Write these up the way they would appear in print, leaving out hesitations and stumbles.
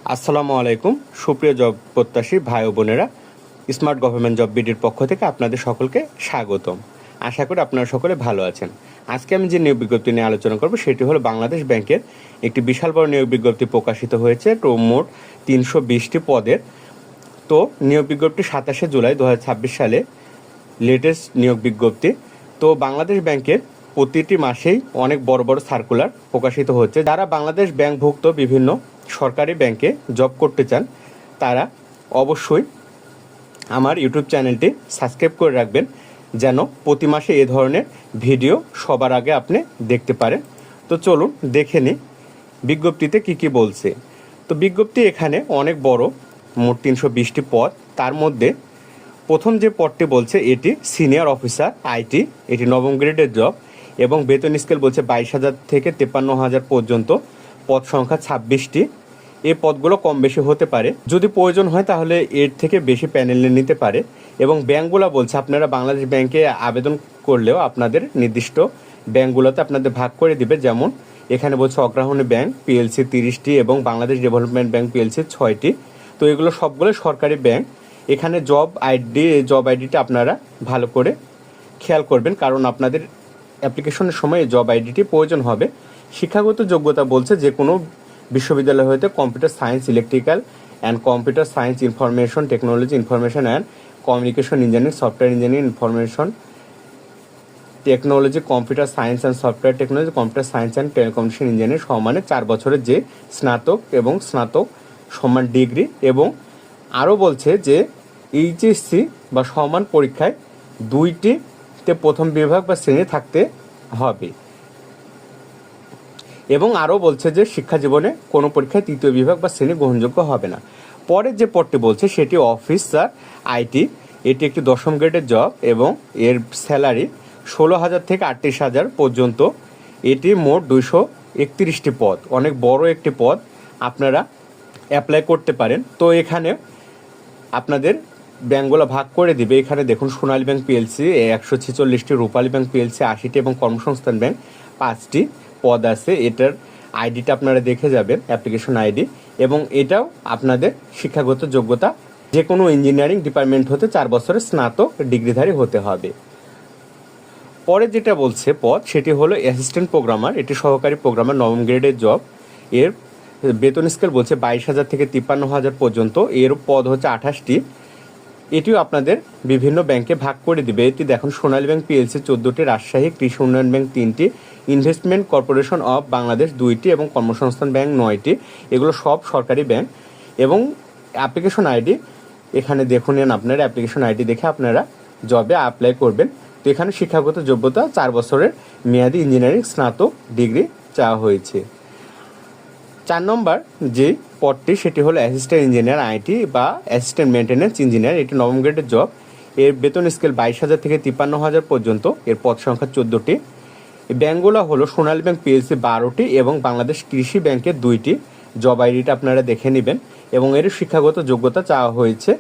আসসালামু আলাইকুম সুপ্রিয় জব প্রত্যাশী ভাই ও বোনেরা, স্মার্ট গভর্নমেন্ট জব বিডির পক্ষ থেকে আপনাদের সকলকে স্বাগতম। আশা করি আপনারা সকলে ভালো আছেন। আজকে আমি যে নিয়োগ বিজ্ঞপ্তি নিয়ে আলোচনা করব সেটি হলো বাংলাদেশ ব্যাংকের একটি বিশাল বড় নিয়োগ বিজ্ঞপ্তি প্রকাশিত হয়েছে। তো মোট 320টি পদের। তো নিয়োগ বিজ্ঞপ্তি 27 জুলাই 2026 সালে লেটেস্ট নিয়োগ বিজ্ঞপ্তি। তো বাংলাদেশ ব্যাংকের প্রতিটি মাসেই অনেক বড় বড় সার্কুলার প্রকাশিত হচ্ছে। যারা বাংলাদেশ ব্যাংকভুক্ত বিভিন্ন সরকারি ব্যাংকে জব করতে চান তারা অবশ্যই আমার ইউটিউব চ্যানেলটি সাবস্ক্রাইব করে রাখবেন, যেন প্রতি মাসে এ ধরনের ভিডিও সবার আগে আপনি দেখতে পারেন। তো চলুন দেখে নিই বিজ্ঞপ্তিতে কি বলছে। তো বিজ্ঞপ্তি এখানে অনেক বড়, মোট 320টি পদ। তার মধ্যে প্রথম যে পদটি বলছে এটি সিনিয়র অফিসার আইটি, এটি নবম গ্রেডের জব এবং বেতন স্কেল বলছে 22,000 থেকে 53,000 পর্যন্ত। পদ সংখ্যা 26টি। এই পদগুলো কম বেশি হতে পারে, যদি প্রয়োজন হয় তাহলে এর থেকে বেশি প্যানেলে নিতে পারে। এবং ব্যাংকগুলো বলছে আপনারা বাংলাদেশ ব্যাংকে আবেদন করলেও আপনাদের নির্দিষ্ট ব্যাংকগুলোতে আপনাদের ভাগ করে দিবে। যেমন এখানে বলছে অগ্রহণী ব্যাংক পিএলসি 30টি এবং বাংলাদেশ ডেভেলপমেন্ট ব্যাংক পিএলসি 6টি। তো এগুলো সবগুলো সরকারি ব্যাংক। এখানে জব আইডিটা আপনারা ভালো করে খেয়াল করবেন, কারণ আপনাদের অ্যাপ্লিকেশনের সময় জব আইডিটি প্রয়োজন হবে। শিক্ষাগত যোগ্যতা বলছে যে কোনো বিশ্ববিদ্যালয় হতে computer science, electrical and computer science, information technology, information and communication engineering, software engineering, information technology, computer science and software technology, computer science and telecommunication engineering সমানে 4 বছরের যে স্নাতক এবং স্নাতক সমান ডিগ্রি। এবং আরও বলছে যে এইচএসসি বা সমান পরীক্ষায় 2টিতে প্রথম বিভাগ বা শ্রেণী থাকতে হবে। এবং আরও বলছে যে শিক্ষা জীবনে কোনো পরীক্ষায় 3য় বিভাগ বা শ্রেণী গ্রহণযোগ্য হবে না। পরের যে পদটি বলছে সেটি অফিসার আইটি, এটি একটি 10ম গ্রেডের জব এবং এর স্যালারি 16,000 থেকে 38,000 পর্যন্ত। এটি মোট 231টি পদ, অনেক বড় একটি পদ। আপনারা অ্যাপ্লাই করতে পারেন। তো এখানে আপনাদের ব্যাংকগুলো ভাগ করে দিবে। এখানে দেখুন সোনালী ব্যাংক পিএলসি 146টি, রূপালী ব্যাংক পিএলসি 80টি এবং কর্মসংস্থান ব্যাংক 5টি পদ আছে। এটার আইডিটা আপনারা দেখে যাবেন, অ্যাপ্লিকেশন আইডি। এবং এটাও আপনাদের শিক্ষাগত যোগ্যতা যে কোনো ইঞ্জিনিয়ারিং ডিপার্টমেন্ট হতে 4 বছরের স্নাতক ডিগ্রিধারী হতে হবে। পরে যেটা বলছে পদ সেটি হলো অ্যাসিস্ট্যান্ট প্রোগ্রামার, এটি সহকারী প্রোগ্রামার 9ম গ্রেডের জব। এর বেতন স্কেল বলছে 22,000 থেকে 53,000 পর্যন্ত। এর পদ হচ্ছে 28টি। এটিও আপনাদের বিভিন্ন ব্যাংকে ভাগ করে দিবে। এটি দেখুন সোনালী ব্যাংক পিএলসি 14টি, রাজশাহী কৃষি উন্নয়ন ব্যাংক 3টি, ইনভেস্টমেন্ট কর্পোরেশন অফ বাংলাদেশ 2টি এবং কর্মসংস্থান ব্যাংক 9টি। এগুলো সব সরকারি ব্যাংক। এবং অ্যাপ্লিকেশন আইডি এখানে দেখুন, আপনারা অ্যাপ্লিকেশন আইডি দেখে আপনারা জবে অ্যাপ্লাই করবেন। তো এখানে শিক্ষাগত যোগ্যতা 4 বছরের মেয়াদি ইঞ্জিনিয়ারিং স্নাতক ডিগ্রি চাওয়া হয়েছে। 4 নম্বর যে পদটি সেটি হলো অ্যাসিস্ট্যান্ট ইঞ্জিনিয়ার আইটি বা অ্যাসিস্ট্যান্ট মেনটেন্যান্স ইঞ্জিনিয়ার, এটি 9ম গ্রেডের জব। এর বেতন স্কেল 22,000 থেকে 53,000 পর্যন্ত। এর পদ সংখ্যা 14টি। এই ব্যাংকগুলো হলো সোনালী ব্যাংক পিএলসি 12টি এবং বাংলাদেশ কৃষি ব্যাংকের 2টি। জব আইডিটা আপনারা দেখে নেবেন। এবং এর শিক্ষাগত যোগ্যতা চাওয়া হয়েছে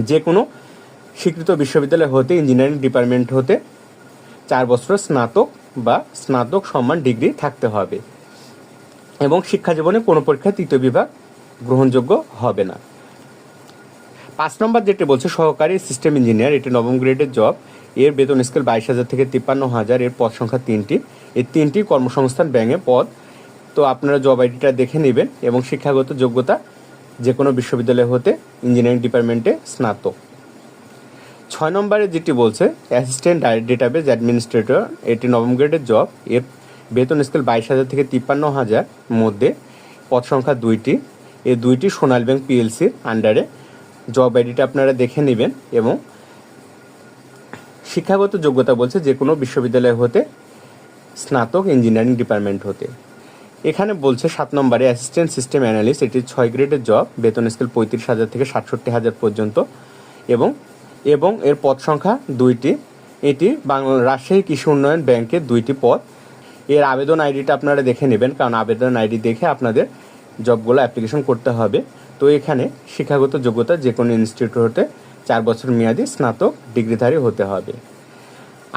যে কোনো স্বীকৃত বিশ্ববিদ্যালয় হতে ইঞ্জিনিয়ারিং ডিপার্টমেন্ট হতে 4 বছরের স্নাতক বা স্নাতক সমান ডিগ্রি থাকতে হবে এবং শিক্ষা জীবনে কোনো পরীক্ষায় 3য় বিভাগ গ্রহণযোগ্য হবে না। 5 নম্বর যেটি বলছে সহকারী সিস্টেম ইঞ্জিনিয়ার, এটি 9ম গ্রেডের জব। এর বেতন স্কেল 22,000 থেকে 53,000। এর পদ সংখ্যা 3টি। এই 3টি কর্মসংস্থান ব্যাংকে পদ। তো আপনারা জব আইডিটা দেখে নেবেন এবং শিক্ষাগত যোগ্যতা যে কোনো বিশ্ববিদ্যালয় হতে ইঞ্জিনিয়ারিং ডিপার্টমেন্টে স্নাতক। 6 নম্বরে যেটি বলছে অ্যাসিস্ট্যান্ট ডেটাবেজ অ্যাডমিনিস্ট্রেটর, এটি 9ম গ্রেডের জব। এর বেতন স্কেল 22,000 থেকে 53,000 মধ্যে। পদ সংখ্যা 2টি। এই 2টি সোনালী ব্যাংক পিএলসির আন্ডারে। জব আইডিটা আপনারা দেখে নেবেন এবং শিক্ষাগত যোগ্যতা বলছে যে কোনো বিশ্ববিদ্যালয় হতে স্নাতক ইঞ্জিনিয়ারিং ডিপার্টমেন্ট হতে। এখানে বলছে 7 নম্বরে অ্যাসিস্ট্যান্ট সিস্টেম অ্যানালিস্ট, এটি 6 গ্রেডের জব। বেতন স্কেল 35,000 থেকে 67,000 পর্যন্ত এবং এর পদ সংখ্যা 2টি। এটি রাজশাহী কৃষি উন্নয়ন ব্যাংকের 2টি পদ। এর আবেদন আইডিটা আপনারা দেখে নেবেন, কারণ আবেদন আইডি দেখে আপনাদের জবগুলো অ্যাপ্লিকেশন করতে হবে। তো এখানে শিক্ষাগত যোগ্যতা যে কোনো ইনস্টিটিউট হতে 4 বছর মেয়াদি স্নাতক ডিগ্রিধারী হতে হবে।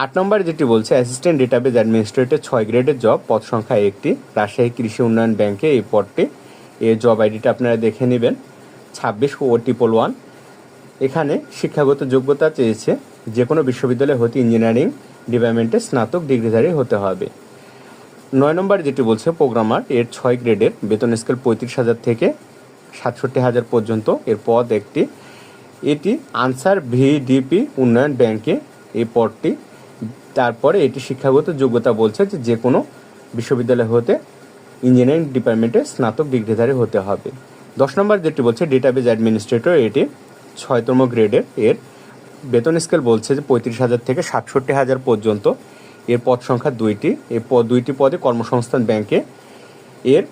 8 নম্বরে যেটি বলছে অ্যাসিস্ট্যান্ট ডেটাবেজ অ্যাডমিনিস্ট্রেটর 6 গ্রেডের জব। পদ সংখ্যা 1টি। রাজশাহী কৃষি উন্নয়ন ব্যাংকে এই পদটি। এই জব আইডিটা আপনারা দেখে নেবেন 26O111। এখানে শিক্ষাগত যোগ্যতা চেয়েছে যে কোনো বিশ্ববিদ্যালয় হতে ইঞ্জিনিয়ারিং ডিপার্টমেন্টে স্নাতক ডিগ্রিধারী হতে হবে। 9 নম্বর যেটি বলছে প্রোগ্রামার, এর 6 গ্রেডের বেতন স্কেল 35,000 থেকে 67,000 পর্যন্ত। এর পদ একটি, এটি আনসার ভিডিপি উন্নয়ন ব্যাংকে এই পদটি। তারপরে এটি শিক্ষাগত যোগ্যতা বলছে যে কোনো বিশ্ববিদ্যালয় হতে ইঞ্জিনিয়ারিং ডিপার্টমেন্টে স্নাতক ডিগ্রিধারী হতে হবে। 10 নম্বর যেটি বলছে ডেটাবেজ অ্যাডমিনিস্ট্রেটর, এটি 6তম গ্রেডের। এর বেতন স্কেল বলছে যে 35,000 থেকে 67,000 পর্যন্ত। এর পদ সংখ্যা 2টি। এই দুইটি পদে কর্মসংস্থান ব্যাংকে। এর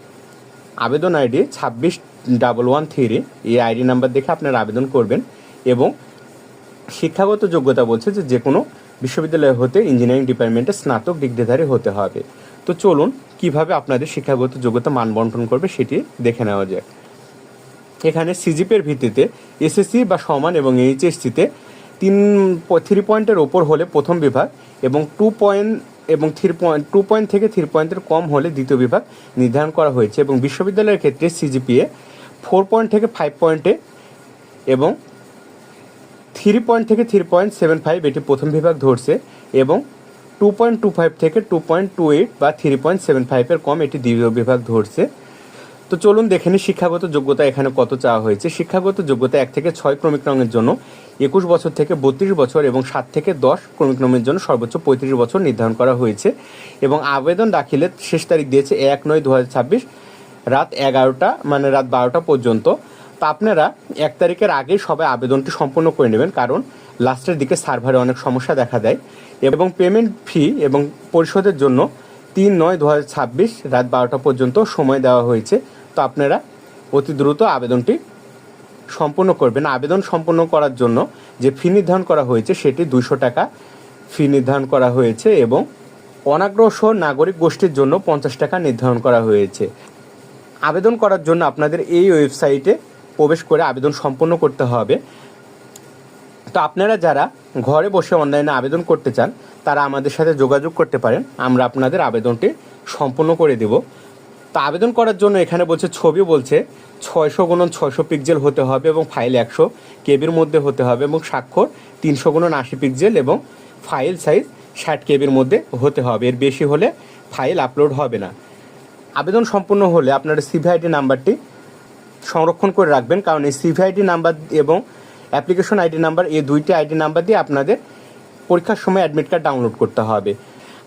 আবেদন আইডি 261113। এই আইডি নাম্বার দেখে আপনারা আবেদন করবেন এবং শিক্ষাগত যোগ্যতা বলছে যে কোনো বিশ্ববিদ্যালয় হতে ইঞ্জিনিয়ারিং ডিপার্টমেন্টে স্নাতক ডিগ্রিধারী হতে হবে। তো চলুন কিভাবে আপনাদের শিক্ষাগত যোগ্যতা মান বন্টন করবে সেটি দেখে নেওয়া যায়। এখানে সিজিপির ভিত্তিতে এসএসসি বা সমান এবং এইচএসসিতে 3 পয়েন্টের ওপর হলে প্রথম বিভাগ এবং 2 পয়েন্ট থেকে 3 পয়েন্টের কম হলে দ্বিতীয় বিভাগ নির্ধারণ করা হয়েছে। এবং বিশ্ববিদ্যালয়ের ক্ষেত্রে সিজিপিএ 4 পয়েন্ট থেকে 5 পয়েন্টে এবং 3 পয়েন্ট থেকে 3.75 এটি প্রথম বিভাগ ধরছে এবং 2.25 থেকে 2.28 বা 3.75 এর কম এটি দ্বিতীয় বিভাগ ধরছে। তো চলুন দেখে নিই শিক্ষাগত যোগ্যতা এখানে কত চাওয়া হয়েছে। শিক্ষাগত যোগ্যতা 1 থেকে 6 ক্রমিক রঙের জন্য 21 বছর থেকে 32 বছর এবং 7 থেকে 10 ক্রমিক রঙের জন্য সর্বোচ্চ 35 বছর নির্ধারণ করা হয়েছে। এবং আবেদন দাখিলের শেষ তারিখ দিয়েছে 1/9/2026 রাত 11টা মানে রাত 12টা পর্যন্ত। তো আপনারা 1 তারিখের আগেই সবাই আবেদনটি সম্পূর্ণ করে নেবেন, কারণ লাস্টের দিকে সার্ভারে অনেক সমস্যা দেখা দেয়। এবং পেমেন্ট ফি এবং পরিশোধের জন্য 3/9/2026 রাত 12টা পর্যন্ত সময় দেওয়া হয়েছে। তো আপনারা অতি দ্রুত আবেদনটি সম্পূর্ণ করবেন। আবেদন সম্পূর্ণ করার জন্য যে ফি নির্ধারণ করা হয়েছে সেটি 200 টাকা ফি নির্ধারণ করা হয়েছে এবং অনাগ্রসর নাগরিক গোষ্ঠীর জন্য 50 টাকা নির্ধারণ করা হয়েছে। আবেদন করার জন্য আপনাদের এই ওয়েবসাইটে প্রবেশ করে আবেদন সম্পূর্ণ করতে হবে। তো আপনারা যারা ঘরে বসে অনলাইনে আবেদন করতে চান তারা আমাদের সাথে যোগাযোগ করতে পারেন, আমরা আপনাদের আবেদনটি সম্পূর্ণ করে দেব। তো আবেদন করার জন্য এখানে বলছে ছবি বলছে 600x600 পিক্সেল হতে হবে এবং ফাইল 100 কেবির মধ্যে হতে হবে এবং স্বাক্ষর 300x80 পিক্সেল এবং ফাইল সাইজ 60 কেবির মধ্যে হতে হবে। এর বেশি হলে ফাইল আপলোড হবে না। আবেদন সম্পূর্ণ হলে আপনারা সিভিআইডি নাম্বারটি সংরক্ষণ করে রাখবেন, কারণ এই সিভিআইডি নাম্বার এবং অ্যাপ্লিকেশন আইডি নাম্বার এই দুইটি আইডি নাম্বার দিয়ে আপনাদের পরীক্ষার সময় অ্যাডমিট কার্ড ডাউনলোড করতে হবে।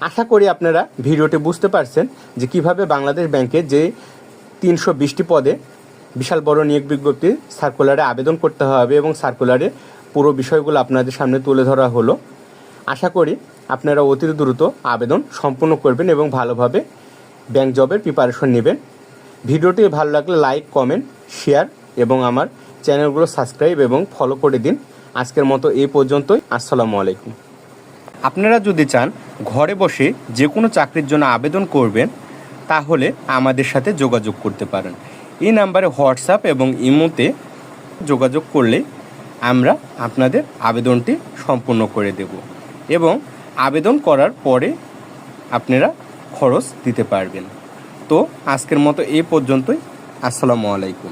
আশা করি আপনারা ভিডিওটি বুঝতে পারছেন যে কিভাবে বাংলাদেশ ব্যাংকে যে 320টি পদে বিশাল বড় নিয়োগ বিজ্ঞপ্তি সার্কুলারে আবেদন করতে হবে এবং সার্কুলারে পুরো বিষয়গুলো আপনাদের সামনে তুলে ধরা হলো। আশা করি আপনারা অতি দ্রুত আবেদন সম্পূর্ণ করবেন এবং ভালোভাবে ব্যাংক জবের প্রিপারেশন নেবেন। ভিডিওটি ভালো লাগলে লাইক, কমেন্ট, শেয়ার এবং আমার চ্যানেলগুলো সাবস্ক্রাইব এবং ফলো করে দিন। আজকের মতো এই পর্যন্তই। আসসালামু আলাইকুম। আপনারা যদি চান ঘরে বসে যে কোনো চাকরির জন্য আবেদন করবেন তাহলে আমাদের সাথে যোগাযোগ করতে পারেন। এই নাম্বারে হোয়াটসঅ্যাপ এবং ইমোতে যোগাযোগ করলে আমরা আপনাদের আবেদনটি সম্পূর্ণ করে দেব এবং আবেদন করার পরে আপনারা খরচ দিতে পারবেন। তো আজকের মতো এই পর্যন্তই। আসসালামু আলাইকুম।